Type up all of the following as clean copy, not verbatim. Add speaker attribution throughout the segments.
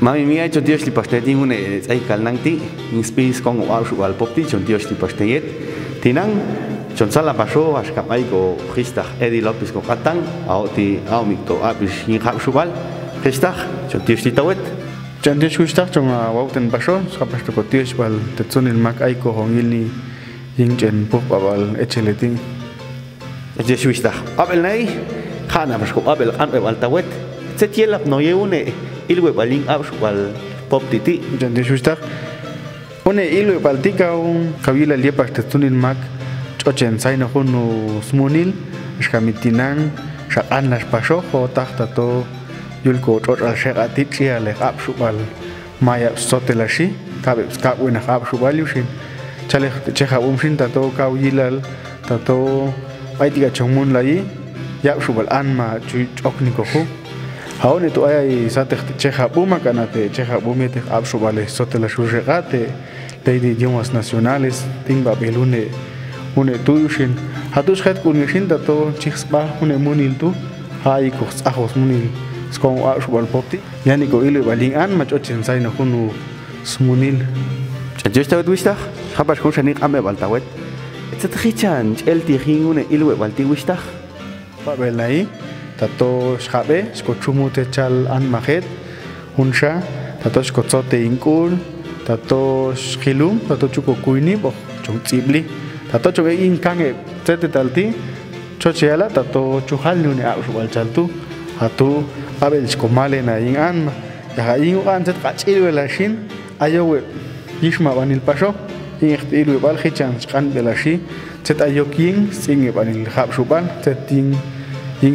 Speaker 1: Mami mía yo Dios li pastetin un ay calnanti inspis con au al popti yo Dios li pastet tinan chon sala pasó ashkamay go khistah edi lopis go qatan auti aumikto abish yin khab shubal khistah yo Dios li tawet
Speaker 2: Jan Dios khistah chon wauten pasó skapasto ko Dios bal tetsun il mak ay ko hongilni yin chen pop bal echeletin
Speaker 1: Dios khistah abel nay khana pasco abel ambe bal tawet se tielap no yeune ilwe balin abshual pop titi
Speaker 2: Jan Dios khistah one ilwe baltika kabila liepas tetsun il mak chochen sayna hunu smunil shkamitinan shaqan las pasho ho tahta to yulko chochal shaqati chiale abshubal maya sotelashi kabe skabuna abshubal yushin chale cheja umshin tato kawilal tato paitiga chongmun lai yabshubal anma chokniko ho haone to ay sateh cheja buma kanate cheja bumete abshubale sotelashi regate ley de idiomas nacionales timba belune une tuyushin hatus het kunishin dato chiksba une munil tu hai kos ahos munil skon wa shubal popti yani ko ile balin an macho chensai na kunu smunil
Speaker 1: chajesta wista khabash ko shani ame baltawet etsatrichan elti khingune ilwe balti wista
Speaker 2: ba belai tato shabe sko chumute chal an mahet hunsha tato sko tsote inkul tato khilum tato chuko kuini bo chung chibli tato chobe in kange tete talti chocheala tato chuhal nune abul chaltu hatu abel komale na in an ya in an tet qachil wala shin ayowe yishma banil pasho in khtilu bal khichan qan belashi tet ayokin singe banil khab shubal tet in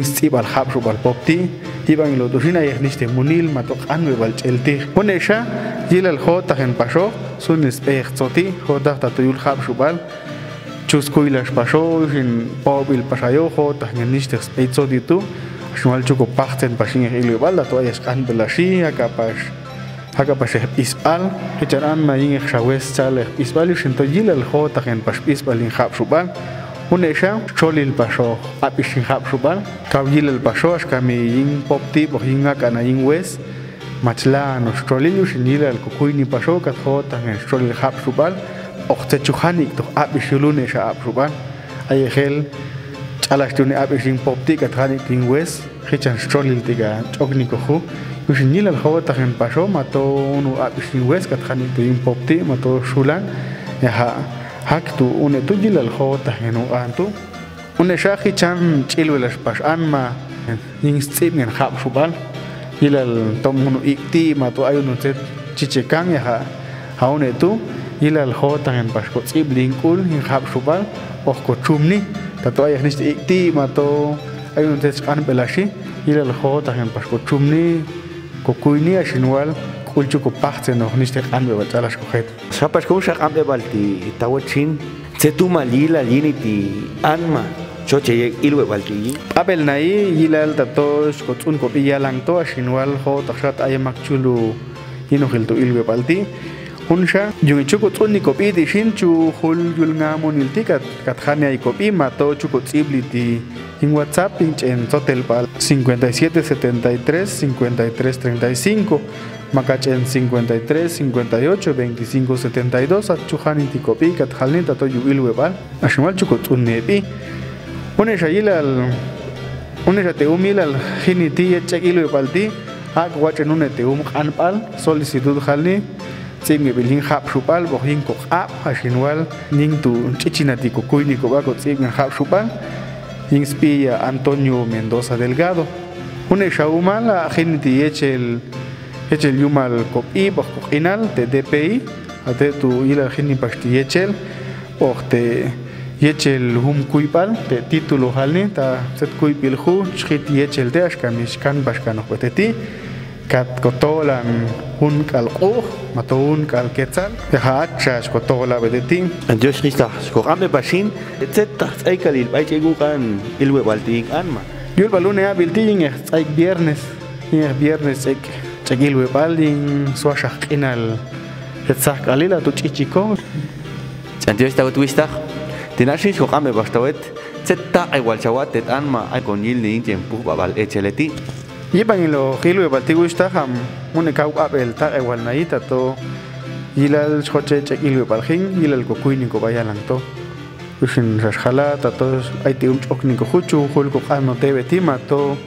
Speaker 2: stibal khab shubal popti ibang lo dosina yhniste munil matok an bal chelti ponesha yilal khota hen pasho sunis pech tsoti khota tatuyul khab shubal chuskuilas pasó in pobil pasayo jota en nistes peitso ditu shmal chuko pachten pashin ilu balda to ayas kan belashi akapas ispal kicharan mayin khawes chale ispal shinto yilal jota en pas ispal in khab shubal unesha cholil pasó apishin khab shubal kawilal pasó askami in popti bohinga kana in wes machla no cholil shinilal kukuini pasó kat jota en cholil khab shubal ochte chuhanik to abishulune sha abruban ay gel chalastune abishin popti kathanik tin wes khichan strolil tiga chogniko khu ushinil al khawata gen pasho mato unu abishin wes kathanik tin popti mato shulan ya haktu une tujil al khawata gen antu une sha khichan chilwelas pas anma ning stib gen khab shubal hilal tomunu ikti mato ayunu tet chichekan ya haune tu ilal khota en pasko tsiblinkul in khab shubal okko chumni tato ay nist ikti mato ayun tes kan belashi ilal khota en pasko chumni ko kuini ashinwal kulchu ko pachte no nist kan be batalas ko het
Speaker 1: sapas ko shak ambe balti tawachin setuma lila liniti anma choche ilwe balti
Speaker 2: abel nai ilal tato ko tun ko biyalang to ashinwal khota khat ay makchulu ino khilto ilwe balti hunsha yung chuko tsuni kopi di shinchu hul yul nga monilti kat khane ay kopi mato chuko tsibliti in WhatsApp en totel pal 5773 5335 makachen 53 58 25 72 at chuhaniti kopi kat khalni tato yuil webal ashmal chuko tsunnepi unesha yilal unesha te umilal hiniti echekil webalti ak wachenune te anpal solicitud khalni Simi bilin khap shupal bohin ko ap hashinwal ning tu chichinati ko kuini ko ba ko simi khap shupal ing spia Antonio Mendoza Delgado une shaumala jinti echel yumal ko ibo ko inal te DPI ate tu ila jini pasti echel orte yechel hum kuipal te título halni ta set kuipil hu chiti echel de ashkamish kan bashkano peteti kat kotolan hun kal matun kal ketzal ya chas kotola bedeti
Speaker 1: Dios Cristo ko ame bashin etceta ay kalil ay chegukan ilwe balti anma
Speaker 2: yul balune a bilting ay viernes ek chegilwe balin swashak inal etsak alila tu chichiko
Speaker 1: Dios ta twista tinashi ko ame bastawet etceta ay walchawat anma ay konil ni tempo babal echeleti
Speaker 2: Yipan lo hilu baltigu istajam une kau abel ta igual naita to ilal choche chekilu balhin ilal kokuini ko bayalang to ushin rashala tatos aiti chokni ko huchu hulko qano debe tima to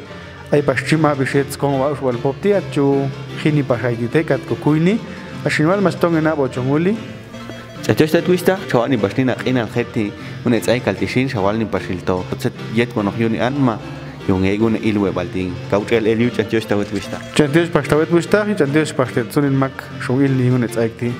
Speaker 2: ay pashchima bishets con wa wal poptia chu hini pashaitite kat kokuini ashinwal maston ena bochonguli
Speaker 1: chachosta twista chawani bashnina qina kheti une tsai kaltishin shawalni pashilto tset yet mono yuni anma yung egun ilwe balting kauchel eliu chachosta twista
Speaker 2: chantios pastawet twista y chantios pastet sunin mak shungil ni une tsaikti